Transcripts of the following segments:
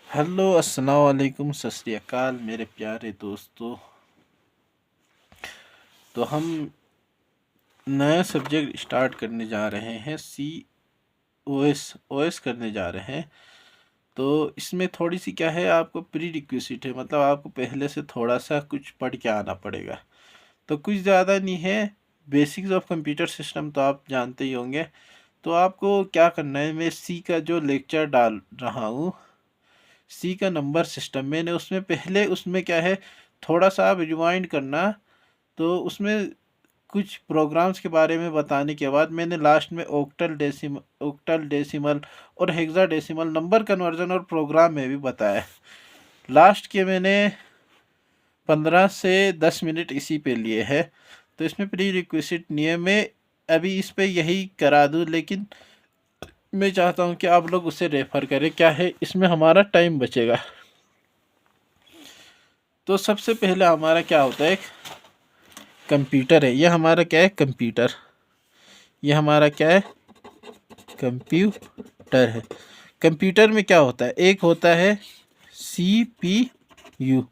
Hello अस्सलाम वालेकुम सत श्री अकाल मेरे प्यारे दोस्तों। तो हम नया सब्जेक्ट स्टार्ट करने जा रहे हैं। ओएस करने जा रहे हैं। तो इसमें थोड़ी सी क्या है, आपको प्री रिक्विजिट है, मतलब आपको पहले से थोड़ा सा कुछ पढ़ के आना पड़ेगा। तो कुछ ज़्यादा नहीं है। बेसिक्स ऑफ कंप्यूटर सिस्टम तो आप जानते ही होंगे। तो आपको क्या करना है, मैं सी का जो लेक्चर डाल रहा हूँ, सी का नंबर सिस्टम, मैंने उसमें पहले उसमें क्या है, थोड़ा सा आप रिवाइंड करना। तो उसमें कुछ प्रोग्राम्स के बारे में बताने के बाद मैंने लास्ट में ओक्टल डेसिमल और हेक्साडेसिमल नंबर कन्वर्जन और प्रोग्राम में भी बताया। लास्ट के मैंने 15 से 10 मिनट इसी पे लिए है। तो इसमें प्री रिक्विजिट नहीं है, मैं अभी इस पे यही करा दूँ, लेकिन मैं चाहता हूँ कि आप लोग उसे रेफ़र करें। क्या है, इसमें हमारा टाइम बचेगा। तो सबसे पहले हमारा क्या होता है, कंप्यूटर है। ये हमारा क्या है, कंप्यूटर। ये हमारा क्या है, कंप्यूटर है। कंप्यूटर में क्या होता है, एक होता है CPU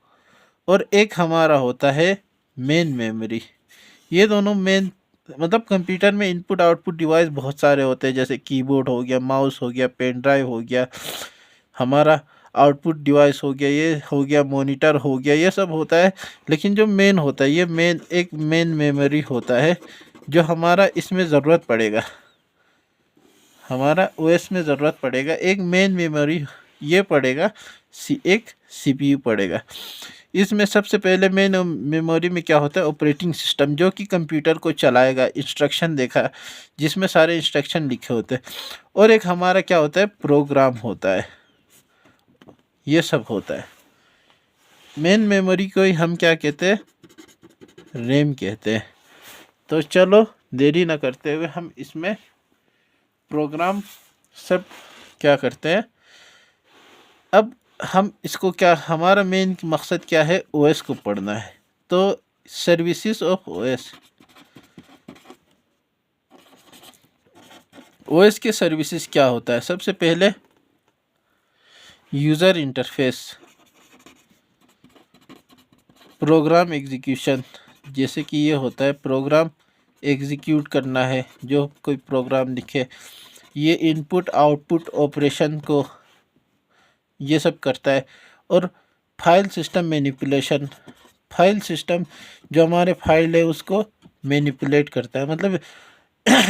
और एक हमारा होता है मेन मेमोरी। ये दोनों मेन, मतलब कंप्यूटर में इनपुट आउटपुट डिवाइस बहुत सारे होते हैं, जैसे कीबोर्ड हो गया, माउस हो गया, पेन ड्राइव हो गया, हमारा आउटपुट डिवाइस हो गया, ये हो गया, मॉनिटर हो गया, ये सब होता है। लेकिन जो मेन होता है, ये एक मेन मेमोरी होता है, जो हमारा इसमें ज़रूरत पड़ेगा, हमारा ओएस में ज़रूरत पड़ेगा। एक मेन मेमोरी ये पड़ेगा, एक CPU पड़ेगा। इसमें सबसे पहले मेन मेमोरी में क्या होता है, ऑपरेटिंग सिस्टम, जो कि कंप्यूटर को चलाएगा, इंस्ट्रक्शन देखा, जिसमें सारे इंस्ट्रक्शन लिखे होते हैं। और एक हमारा क्या होता है, प्रोग्राम होता है। ये सब होता है। मेन मेमोरी को ही हम क्या कहते हैं, रैम कहते हैं। तो चलो देरी ना करते हुए हम इसमें प्रोग्राम सब क्या करते हैं। अब हम इसको क्या, हमारा मेन मकसद क्या है, ओएस को पढ़ना है। तो सर्विसेज ऑफ ओएस, ओएस के सर्विसेज क्या होता है, सबसे पहले यूज़र इंटरफेस, प्रोग्राम एग्जीक्यूशन, जैसे कि ये होता है प्रोग्राम एग्जीक्यूट करना है, जो कोई प्रोग्राम लिखे, ये इनपुट आउटपुट ऑपरेशन को ये सब करता है। और file system manipulation, file system जो हमारे फाइल है उसको मैनिपुलेट करता है, मतलब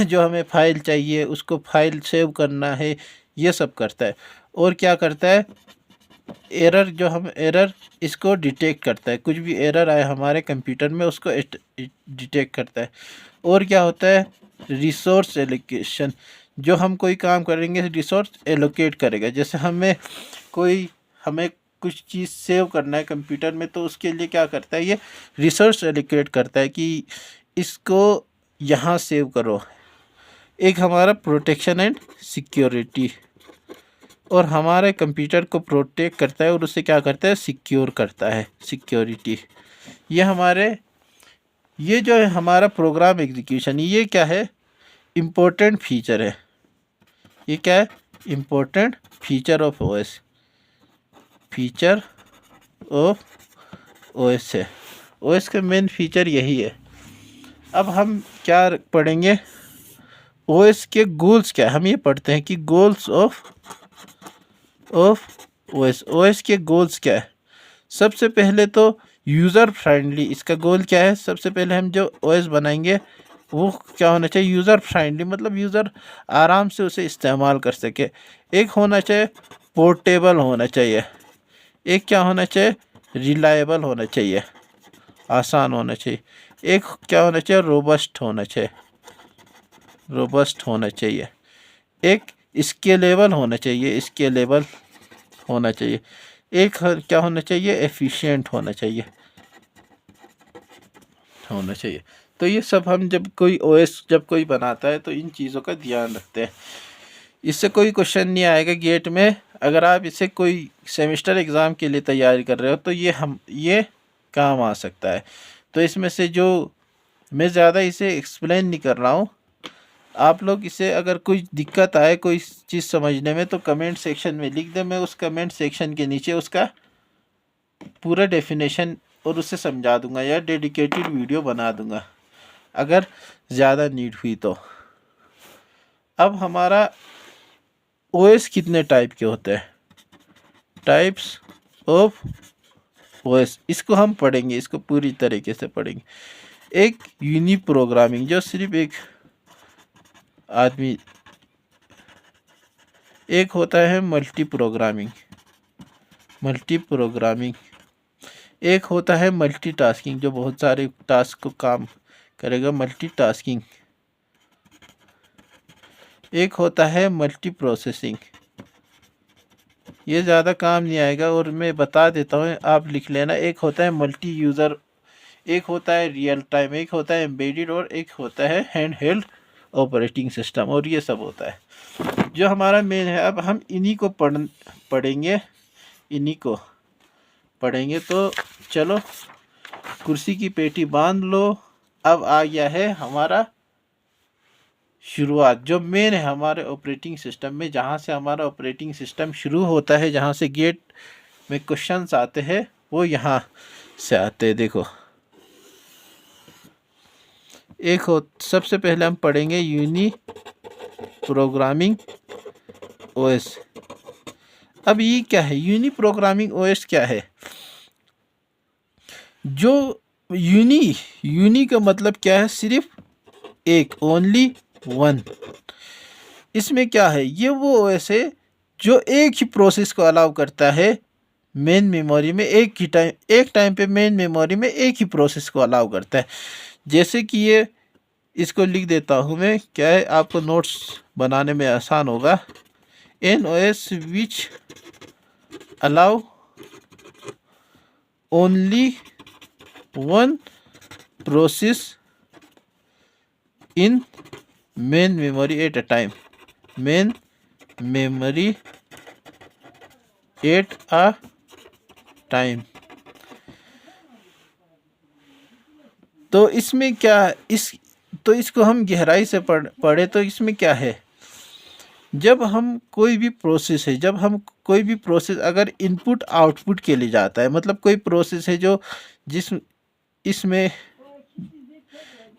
जो हमें फाइल चाहिए उसको फाइल सेव करना है, ये सब करता है। और क्या करता है, एरर, जो हम एरर इसको डिटेक्ट करता है, कुछ भी एरर आए हमारे कंप्यूटर में उसको डिटेक्ट करता है। और क्या होता है, रिसोर्स एलोकेशन, जो हम कोई काम करेंगे रिसोर्स एलोकेट करेगा। जैसे हमें कुछ चीज़ सेव करना है कंप्यूटर में, तो उसके लिए क्या करता है, ये रिसोर्स एलोकेट करता है कि इसको यहाँ सेव करो। एक हमारा प्रोटेक्शन एंड सिक्योरिटी, और हमारे कंप्यूटर को प्रोटेक्ट करता है और उसे क्या करता है, सिक्योर करता है, सिक्योरिटी। ये जो है हमारा प्रोग्राम एग्जीक्यूशन, ये क्या है, इम्पोर्टेंट फीचर है। ये क्या है, important feature of OS, feature of OS है। ओएस का मेन फीचर यही है। अब हम क्या पढ़ेंगे, ओएस के गोल्स क्या है, हम ये पढ़ते हैं कि गोल्स ऑफ ओएस, ओएस के गोल्स क्या है। सबसे पहले तो यूज़र फ्रेंडली, इसका गोल क्या है, सबसे पहले हम जो ओएस बनाएंगे वो क्या होना चाहिए, यूज़र फ्रेंडली, मतलब यूज़र आराम से उसे इस्तेमाल कर सके। एक होना चाहिए पोर्टेबल होना चाहिए, एक क्या होना चाहिए, रिलायबल होना चाहिए, आसान होना चाहिए। एक क्या होना चाहिए, रोबस्ट होना चाहिए, रोबस्ट होना चाहिए। एक स्केलेबल होना चाहिए, स्केलेबल होना चाहिए। एक क्या होना चाहिए, एफिशिएंट होना चाहिए, होना चाहिए। तो ये सब हम जब कोई ओएस जब कोई बनाता है तो इन चीज़ों का ध्यान रखते हैं। इससे कोई क्वेश्चन नहीं आएगा गेट में। अगर आप इसे कोई सेमेस्टर एग्ज़ाम के लिए तैयारी कर रहे हो तो ये काम आ सकता है। तो इसमें से जो मैं ज़्यादा इसे एक्सप्लेन नहीं कर रहा हूँ, आप लोग इसे अगर कोई दिक्कत आए कोई चीज़ समझने में तो कमेंट सेक्शन में लिख दें, मैं उस कमेंट सेक्शन के नीचे उसका पूरा डेफिनेशन और उसे समझा दूंगा या डेडिकेटेड वीडियो बना दूंगा अगर ज़्यादा नीड हुई तो। अब हमारा ओएस कितने टाइप के होते हैं, टाइप्स ऑफ ओएस, इसको हम पढ़ेंगे, इसको पूरी तरीके से पढ़ेंगे। एक यूनि प्रोग्रामिंग जो सिर्फ एक आदमी, एक होता है मल्टी प्रोग्रामिंग, एक होता है मल्टीटास्किंग जो बहुत सारे टास्क को काम करेगा, मल्टीटास्किंग। एक होता है मल्टी प्रोसेसिंग, ये ज़्यादा काम नहीं आएगा और मैं बता देता हूँ, आप लिख लेना। एक होता है मल्टी यूज़र, एक होता है रियल टाइम, एक होता है एम्बेडेड और एक होता है हैंड हेल्ड ऑपरेटिंग सिस्टम, और ये सब होता है जो हमारा मेन है। अब हम इन्हीं को पढ़ेंगे, इन्हीं को पढ़ेंगे। तो चलो कुर्सी की पेटी बांध लो, अब आ गया है हमारा शुरुआत, जो मेन है हमारे ऑपरेटिंग सिस्टम में, जहाँ से हमारा ऑपरेटिंग सिस्टम शुरू होता है, जहाँ से गेट में क्वेश्चंस आते हैं वो यहाँ से आते हैं। देखो एक हो, सबसे पहले हम पढ़ेंगे यूनि प्रोग्रामिंग ओएस। अब ये क्या है, यूनि प्रोग्रामिंग ओएस क्या है? जो यूनि का मतलब क्या है, सिर्फ एक, ओनली वन। इसमें क्या है, ये वो ओएस है जो एक ही प्रोसेस को अलाउ करता है मेन मेमोरी में, एक टाइम पे मेन मेमोरी में एक ही प्रोसेस को अलाउ करता है। जैसे कि ये इसको लिख देता हूँ मैं, क्या है, आपको नोट्स बनाने में आसान होगा। An OS which allow only one process in main memory at a time, main memory at a time. तो इसमें क्या, इसको हम गहराई से पढ़े तो इसमें क्या है, जब हम कोई भी प्रोसेस अगर इनपुट आउटपुट के लिए जाता है, मतलब कोई प्रोसेस है जो इसमें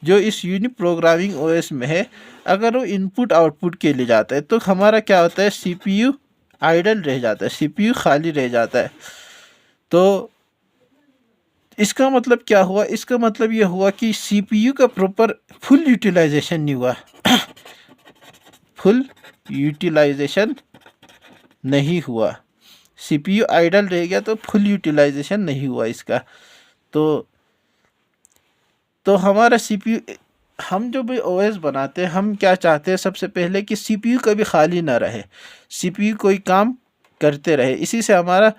जो इस यूनि प्रोग्रामिंग ओएस में है, अगर वो इनपुट आउटपुट के लिए जाता है तो हमारा क्या होता है, सीपीयू आइडल रह जाता है, सीपीयू खाली रह जाता है। तो इसका मतलब क्या हुआ, इसका मतलब ये हुआ कि सीपीयू का प्रॉपर फुल यूटिलाइजेशन नहीं हुआ फुल यूटिलाइजेशन नहीं हुआ, सीपीयू आइडल रह गया तो फुल यूटिलाइजेशन नहीं हुआ इसका। तो हमारा सीपीयू, हम जो भी ओएस बनाते हैं हम क्या चाहते हैं, सबसे पहले कि सीपीयू कभी खाली ना रहे, सीपीयू कोई काम करते रहे। इसी से हमारा,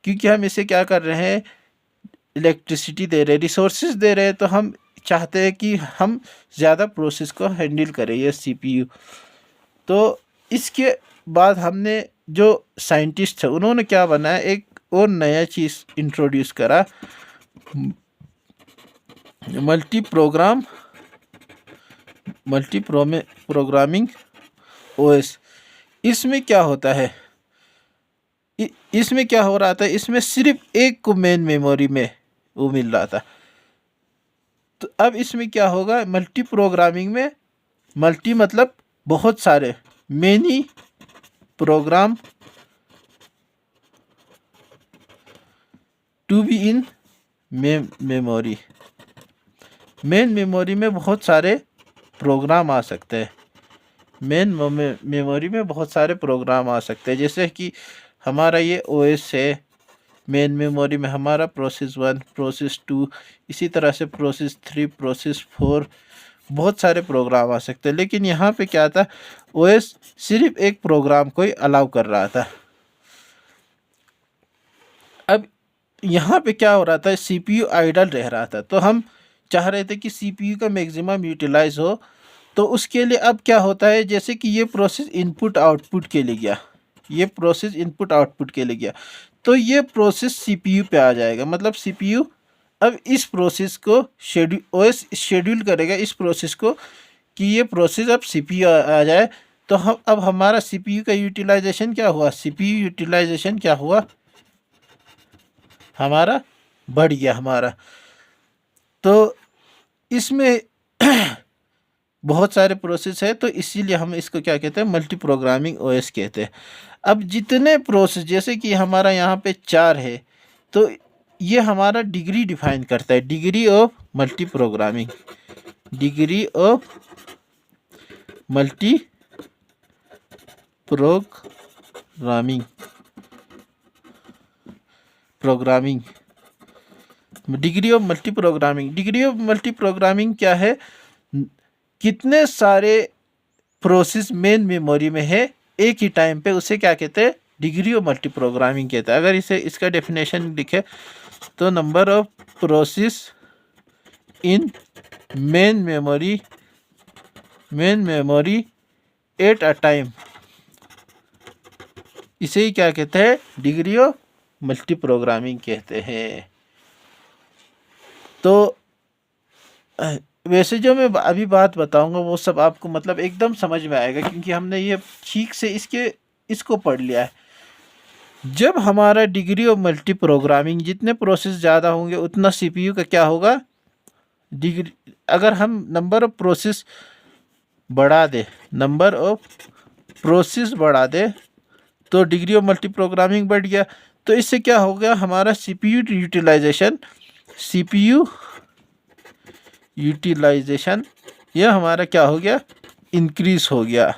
क्योंकि हम इसे क्या कर रहे हैं, इलेक्ट्रिसिटी दे रहे, रिसोर्सेज दे रहे हैं, तो हम चाहते हैं कि हम ज़्यादा प्रोसेस को हैंडल करें ये सीपीयू। तो इसके बाद हमने जो साइंटिस्ट है उन्होंने क्या बनाया, एक और नया चीज़ इंट्रोड्यूस करा, मल्टी प्रोग्रामिंग ओएस। इसमें क्या होता है, इसमें क्या हो रहा था, इसमें सिर्फ एक को मेन मेमोरी में वो मिल रहा था। तो अब इसमें क्या होगा, मल्टी प्रोग्रामिंग में, मल्टी मतलब बहुत सारे, many program to be in memory, main memory में बहुत सारे प्रोग्राम आ सकते हैं, मेन मेमोरी में बहुत सारे प्रोग्राम आ सकते हैं। जैसे कि हमारा ये ओएस है, मेन मेमोरी में हमारा प्रोसेस 1, प्रोसेस 2, इसी तरह से प्रोसेस 3, प्रोसेस 4, बहुत सारे प्रोग्राम आ सकते हैं। लेकिन यहाँ पे क्या था, ओएस सिर्फ एक प्रोग्राम को ही अलाउ कर रहा था। अब यहाँ पे क्या हो रहा था, सीपीयू आइडल रह रहा था, तो हम चाह रहे थे कि सीपीयू का मैक्सिमम यूटिलाइज हो। तो उसके लिए अब क्या होता है, जैसे कि ये प्रोसेस इनपुट आउटपुट के लिए गया, ये प्रोसेस इनपुट आउटपुट के लिए गया, तो ये प्रोसेस सीपीयू पे आ जाएगा। मतलब सीपीयू अब इस प्रोसेस को ओएस शेड्यूल करेगा इस प्रोसेस को कि ये प्रोसेस अब CPU आ जाए, तो हम अब हमारा CPU का यूटिलाइजेशन क्या हुआ, CPU यूटिलाइजेशन क्या हुआ, हमारा बढ़ गया हमारा। तो इसमें बहुत सारे प्रोसेस है, तो इसीलिए हम इसको क्या कहते हैं, मल्टी प्रोग्रामिंग OS कहते हैं। अब जितने प्रोसेस, जैसे कि हमारा यहाँ पे 4 है, तो ये हमारा डिग्री डिफाइन करता है, degree of multi programming, degree of multi programming, degree of multi programming. Degree of multi programming क्या है, कितने सारे प्रोसेस मेन मेमोरी में है एक ही टाइम पे, उसे क्या कहते हैं, डिग्री ऑफ मल्टी प्रोग्रामिंग कहते हैं। अगर इसे इसका डेफिनेशन लिखे तो number of process in main memory at a time, इसे ही क्या कहते हैं, डिग्री ऑफ मल्टी प्रोग्रामिंग कहते हैं। तो वैसे जो मैं अभी बात बताऊंगा वो सब आपको मतलब एकदम समझ में आएगा, क्योंकि हमने ये ठीक से इसको पढ़ लिया है। जब हमारा डिग्री ऑफ मल्टी प्रोग्रामिंग, जितने प्रोसेस ज़्यादा होंगे उतना CPU का क्या होगा, डिग्री। अगर हम नंबर ऑफ प्रोसेस बढ़ा दे, नंबर ऑफ प्रोसेस बढ़ा दे, तो डिग्री ऑफ मल्टी प्रोग्रामिंग बढ़ गया। तो इससे क्या हो गया, हमारा CPU यूटिलाइजेशन यह हमारा क्या हो गया, इंक्रीज हो गया।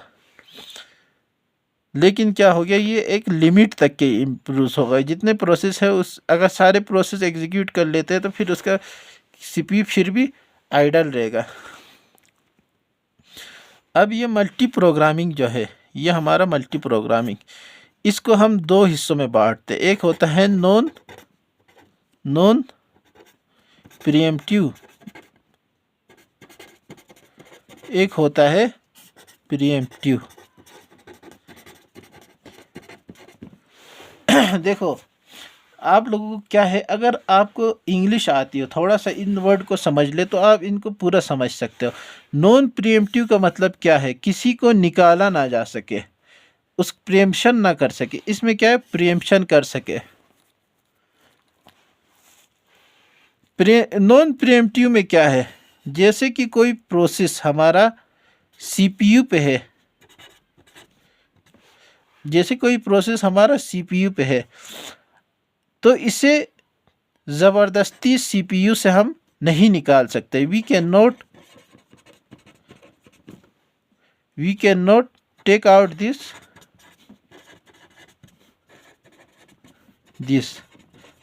लेकिन क्या हो गया, ये एक लिमिट तक के इम्प्रूव हो गए। जितने प्रोसेस है उस, अगर सारे प्रोसेस एग्जीक्यूट कर लेते हैं तो फिर उसका CPU फिर भी आइडल रहेगा। अब ये मल्टी प्रोग्रामिंग जो है, ये हमारा मल्टी प्रोग्रामिंग, इसको हम दो हिस्सों में बांटते। एक होता है नॉन प्रीएम्प्टिव, एक होता है प्रीएम्प्टिव। देखो आप लोगों को क्या है, अगर आपको इंग्लिश आती हो, थोड़ा सा इन वर्ड को समझ ले तो आप इनको पूरा समझ सकते हो। नॉन प्रीएम्प्टिव का मतलब क्या है, किसी को निकाला ना जा सके, उस प्रीएम्पशन ना कर सके। इसमें क्या है, प्रीएम्पशन कर सके। नॉन प्रीएम्प्टिव में क्या है, जैसे कि कोई प्रोसेस हमारा CPU पे है, जैसे कोई प्रोसेस हमारा CPU पे है, तो इसे ज़बरदस्ती CPU से हम नहीं निकाल सकते। We can not take out this,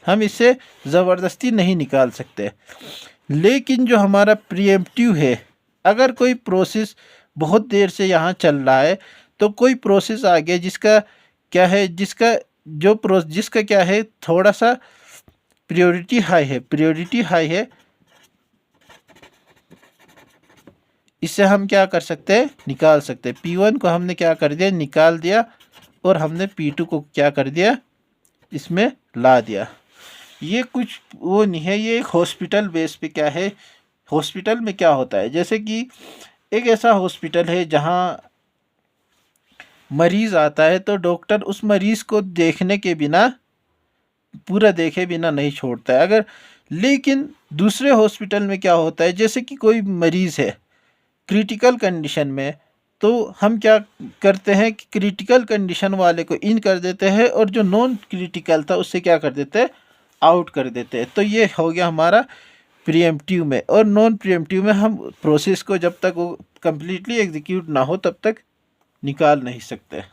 हम इसे ज़बरदस्ती नहीं निकाल सकते। लेकिन जो हमारा प्रीएम्प्टिव है, अगर कोई प्रोसेस बहुत देर से यहाँ चल रहा है, तो कोई प्रोसेस आ गया जिसका क्या है, जिसका क्या है, थोड़ा सा प्रायोरिटी हाई है, इससे हम क्या कर सकते हैं, निकाल सकते हैं। P1 को हमने क्या कर दिया, निकाल दिया, और हमने P2 को क्या कर दिया, इसमें ला दिया। ये कुछ वो नहीं है, ये एक हॉस्पिटल बेस पे क्या है, हॉस्पिटल में क्या होता है, जैसे कि एक ऐसा हॉस्पिटल है जहाँ मरीज़ आता है, तो डॉक्टर उस मरीज़ को देखने के बिना, पूरा देखे बिना नहीं छोड़ता है। अगर लेकिन दूसरे हॉस्पिटल में क्या होता है, जैसे कि कोई मरीज़ है क्रिटिकल कंडीशन में, तो हम क्या करते हैं कि क्रिटिकल कंडीशन वाले को इन कर देते हैं, और जो नॉन क्रिटिकल था उससे क्या कर देते हैं, आउट कर देते हैं। तो ये हो गया हमारा प्रीएम्प्टिव में। और नॉन प्रीएम्प्टिव में हम प्रोसेस को जब तक वो कम्प्लीटली एग्जीक्यूट ना हो तब तक निकाल नहीं सकते।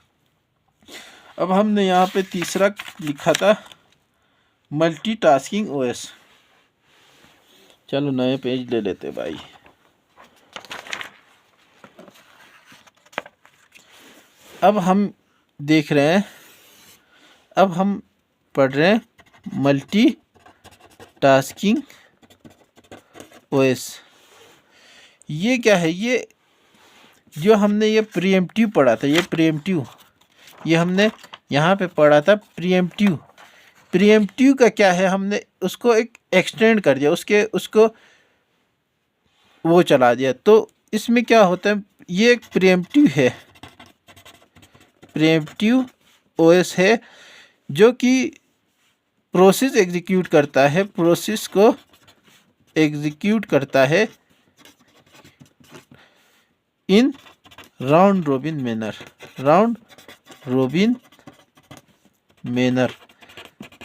अब हमने यहाँ पे तीसरा लिखा था मल्टीटास्किंग OS। चलो नए पेज ले लेते भाई। अब हम देख रहे हैं, अब हम पढ़ रहे हैं मल्टीटास्किंग OS। ये क्या है, ये जो हमने ये प्रीएम्प्टिव पढ़ा था, ये प्रीएम्प्टिव, ये हमने यहाँ पे पढ़ा था प्रीएम्प्टिव। प्रीएम्प्टिव का क्या है, हमने उसको एक एक्सटेंड कर दिया, उसको वो चला दिया। तो इसमें क्या होता है, ये एक प्रीएम्प्टिव है, प्रीएम्प्टिव ओएस है जो कि प्रोसेस एग्जीक्यूट करता है, प्रोसेस को एग्जीक्यूट करता है in round robin manner, round robin manner.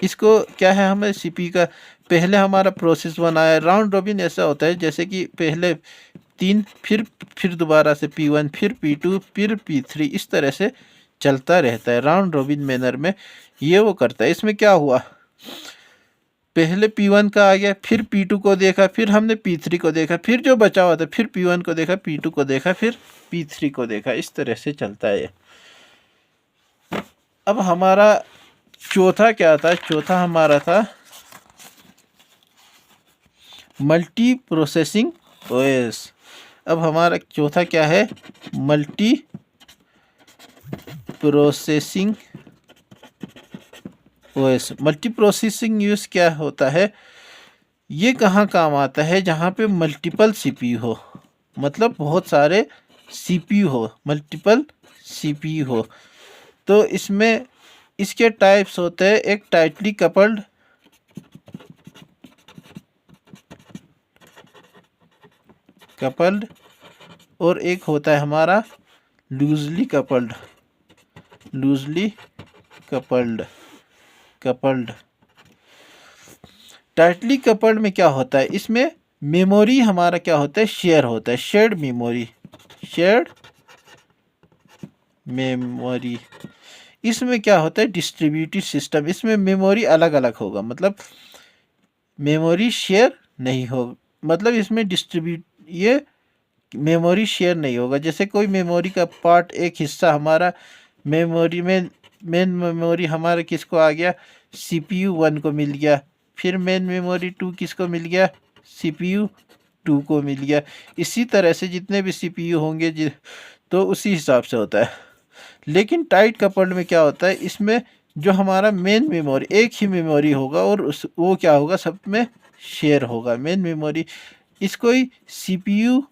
इसको क्या है, हमें सीपी का पहले हमारा प्रोसेस बनाया। राउंड रोबिन ऐसा होता है जैसे कि पहले 3, फिर दोबारा से P1, फिर P2, फिर P3, इस तरह से चलता रहता है राउंड रोबिन मैनर में, ये वो करता है। इसमें क्या हुआ, पहले P1 का आ गया, फिर P2 को देखा, फिर हमने P3 को देखा, फिर जो बचा हुआ था फिर P1 को देखा, P2 को देखा, फिर P3 को देखा, इस तरह से चलता है। अब हमारा चौथा क्या था, चौथा हमारा था मल्टी प्रोसेसिंग ओएस। अब हमारा चौथा क्या है, multi processing OS. Multi processing use क्या होता है, ये कहाँ काम आता है, जहाँ पे मल्टीपल सीपीयू हो, मतलब बहुत सारे सीपीयू हो, मल्टीपल सीपीयू हो। तो इसमें इसके टाइप्स होते हैं, एक टाइटली कपल्ड और एक होता है हमारा लूजली कपल्ड। टाइटली कपल्ड में क्या होता है, इसमें मेमोरी हमारा क्या होता है, शेयर होता है, शेयर्ड मेमोरी। इसमें क्या होता है, डिस्ट्रीब्यूटेड सिस्टम, इसमें मेमोरी अलग अलग होगा, मतलब मेमोरी शेयर नहीं होगा, मतलब इसमें ये मेमोरी शेयर नहीं होगा। जैसे कोई मेमोरी का पार्ट, एक हिस्सा हमारा मेमोरी में, मेन मेमोरी हमारा किसको आ गया, CPU 1 को मिल गया, फिर मेन मेमोरी 2 किसको मिल गया, CPU 2 को मिल गया। इसी तरह से जितने भी CPU होंगे तो उसी हिसाब से होता है। लेकिन टाइट कपल्ड में क्या होता है, इसमें जो हमारा मेन मेमोरी, एक ही मेमोरी होगा और वो क्या होगा, सब में शेयर होगा मेन मेमोरी। इसको ही CPU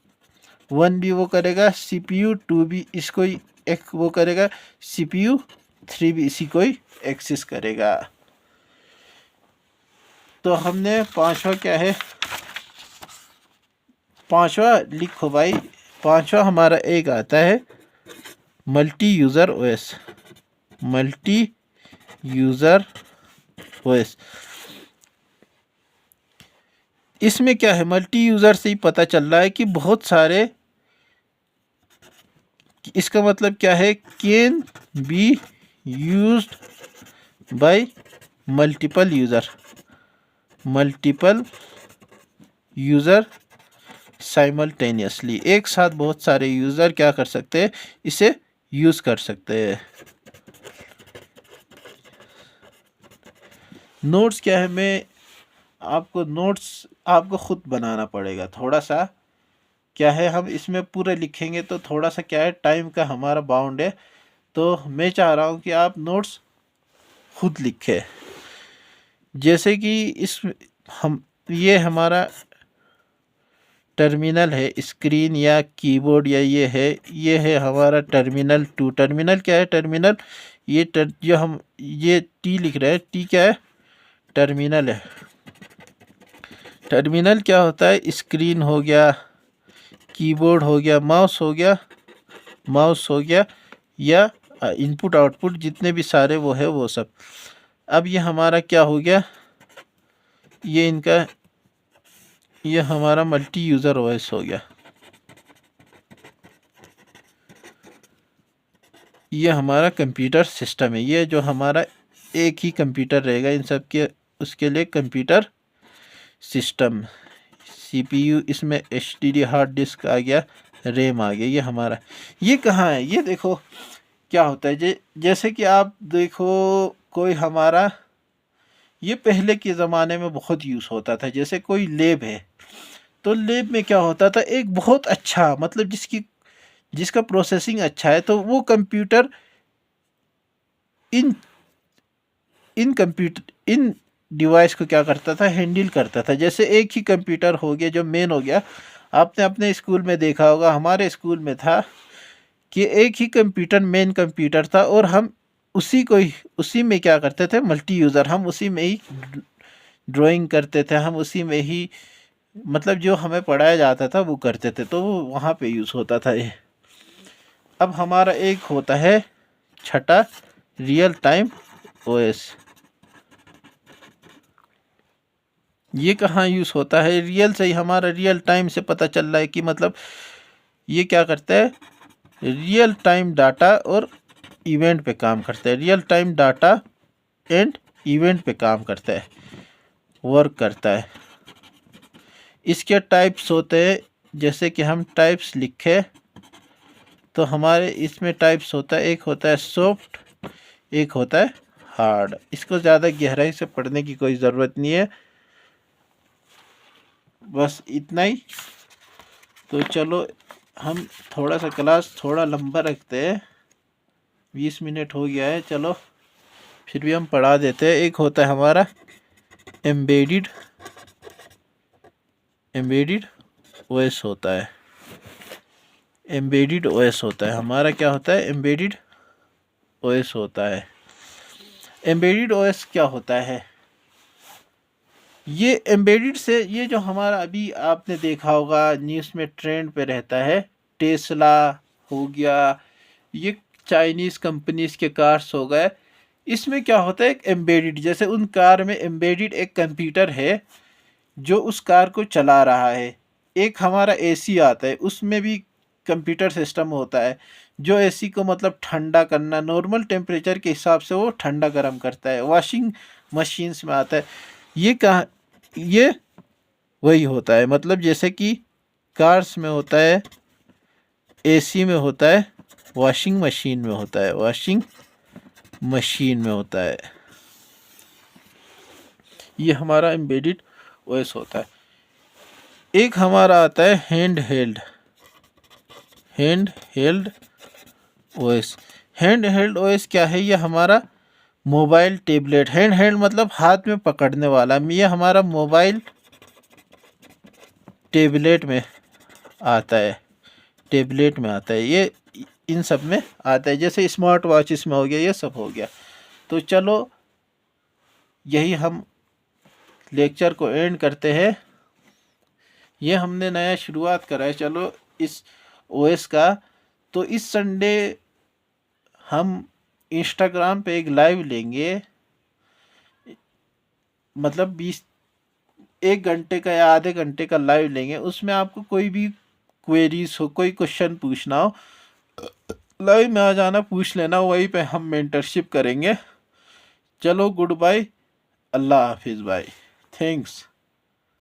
1 भी वो करेगा, CPU 2 भी इसको ही एक वो करेगा, CPU 3 भी इसी को ही एक्सेस करेगा। तो हमने पांचवा क्या है, पांचवा लिखो भाई, पांचवा हमारा एक आता है multi user OS, multi user OS. इसमें क्या है, मल्टी यूज़र से ही पता चल रहा है कि बहुत सारे, इसका मतलब क्या है, can be used by multiple user simultaneously. एक साथ बहुत सारे यूज़र क्या कर सकते हैं, इसे यूज़ कर सकते हैं। नोट्स क्या है, मैं आपको नोट्स आपको खुद बनाना पड़ेगा थोड़ा सा। क्या है, हम इसमें पूरे लिखेंगे तो थोड़ा सा क्या है, टाइम का हमारा बाउंड है, तो मैं चाह रहा हूँ कि आप नोट्स खुद लिखें। जैसे कि ये हमारा टर्मिनल है, स्क्रीन या कीबोर्ड या ये है हमारा टर्मिनल 2। टर्मिनल क्या है, टर्मिनल जो हम ये टी लिख रहे हैं, टी क्या है, टर्मिनल है। टर्मिनल क्या होता है, स्क्रीन हो गया, कीबोर्ड हो गया, माउस हो गया या इनपुट आउटपुट जितने भी सारे वो है वो सब। अब ये हमारा क्या हो गया, ये हमारा मल्टी यूज़र ओएस हो गया। ये हमारा कंप्यूटर सिस्टम है, ये जो हमारा एक ही कंप्यूटर रहेगा इन सब के, उसके लिए कंप्यूटर सिस्टम। CPU, इसमें HDD हार्ड डिस्क आ गया, रैम आ गया। ये हमारा, ये कहाँ है, ये देखो क्या होता है, जैसे कि आप देखो कोई हमारा, ये पहले के ज़माने में बहुत यूज़ होता था। जैसे कोई लैब है, तो लैब में क्या होता था, एक बहुत अच्छा, मतलब जिसका प्रोसेसिंग अच्छा है, तो वो कंप्यूटर इन डिवाइस को क्या करता था, हैंडल करता था। जैसे एक ही कंप्यूटर हो गया जो मेन हो गया, आपने अपने स्कूल में देखा होगा, हमारे स्कूल में था कि एक ही कंप्यूटर मेन कंप्यूटर था और हम उसी में क्या करते थे, मल्टी यूज़र, हम उसी में ही ड्राइंग करते थे, हम उसी में ही मतलब जो हमें पढ़ाया जाता था वो करते थे, तो वो वहाँ पे यूज़ होता था ये। अब हमारा एक होता है छठा, रियल टाइम ओएस। ये कहाँ यूज़ होता है, रियल से ही हमारा रियल टाइम से पता चल रहा है कि मतलब ये क्या करता है, रियल टाइम डाटा और इवेंट पे काम करता है, real time data and event पे काम करता है, वर्क करता है। इसके टाइप्स होते हैं, जैसे कि हम टाइप्स लिखे तो हमारे इसमें टाइप्स होता है, एक होता है सॉफ्ट, एक होता है हार्ड। इसको ज़्यादा गहराई से पढ़ने की कोई ज़रूरत नहीं है, बस इतना ही। तो चलो हम थोड़ा सा क्लास थोड़ा लंबा रखते हैं, 20 मिनट हो गया है, चलो फिर भी हम पढ़ा देते हैं। एक होता है हमारा एम्बेडेड ओएस होता है, एम्बेडेड ओएस होता है हमारा, क्या होता है, एम्बेडेड ओएस होता है। एम्बेडेड ओएस क्या होता है, ये एम्बेडेड से ये जो हमारा अभी आपने देखा होगा न्यूज़ में ट्रेंड पे रहता है, टेस्ला हो गया, ये चाइनीज़ कंपनीज के कार्स हो गए, इसमें क्या होता है, एक एम्बेडेड, जैसे उन कार में एम्बेडेड एक कंप्यूटर है जो उस कार को चला रहा है। एक हमारा एसी आता है, उसमें भी कंप्यूटर सिस्टम होता है जो एसी को मतलब ठंडा करना, नॉर्मल टेम्परेचर के हिसाब से वो ठंडा गर्म करता है। वॉशिंग मशीन्स में आता है, ये कहाँ, ये वही होता है, मतलब जैसे कि कार्स में होता है, एसी में होता है, वॉशिंग मशीन में होता है, वॉशिंग मशीन में होता है। ये हमारा एम्बेडेड ओएस होता है। एक हमारा आता है hand held OS. Hand held OS क्या है, ये हमारा मोबाइल टेबलेट, हैंड हेल्ड मतलब हाथ में पकड़ने वाला, ये हमारा मोबाइल टेबलेट में आता है, टेबलेट में आता है, ये इन सब में आता है, जैसे स्मार्ट वॉचेस में हो गया, ये सब हो गया। तो चलो यही हम लेक्चर को एंड करते हैं। ये हमने नया शुरुआत करा है चलो इस ओएस का। तो इस संडे हम इंस्टाग्राम पे एक लाइव लेंगे, मतलब 1 घंटे का या आधे घंटे का लाइव लेंगे। उसमें आपको कोई भी क्वेरीज हो, कोई क्वेश्चन पूछना हो, लाइव में आ जाना, पूछ लेना, वहीं पे हम मेंटरशिप करेंगे। चलो गुड बाय, अल्लाह हाफिज़ भाई, थैंक्स।